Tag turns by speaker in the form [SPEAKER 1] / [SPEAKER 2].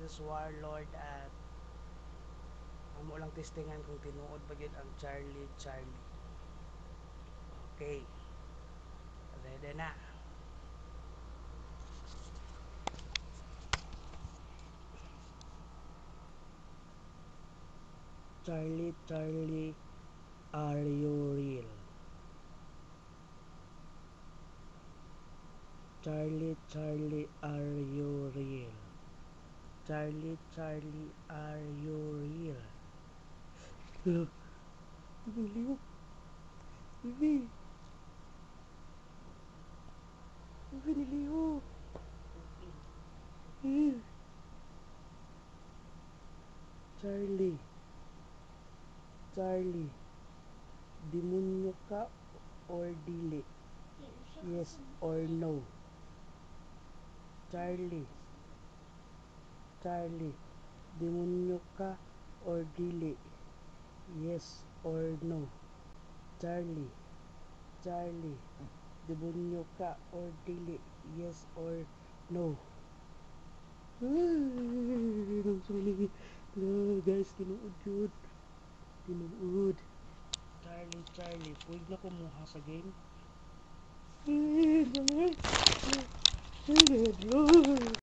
[SPEAKER 1] Charles Warlord at amo lang testingan kung tinuod ba yun ang Charlie. Okay, ready na. Charlie, are you real? Charlie, are you real? Charlie, are you real? Hello? Hello? Bibi? Bibi, niliho? Charlie, demonyo ka or dili? Yes or no? Charlie, demonyo ka or dili? Yes or no? Charlie, demonyo ka or dili? Yes or no? Guys, tinuod yun. Tinuod. Charlie, pwede na kumuha sa game?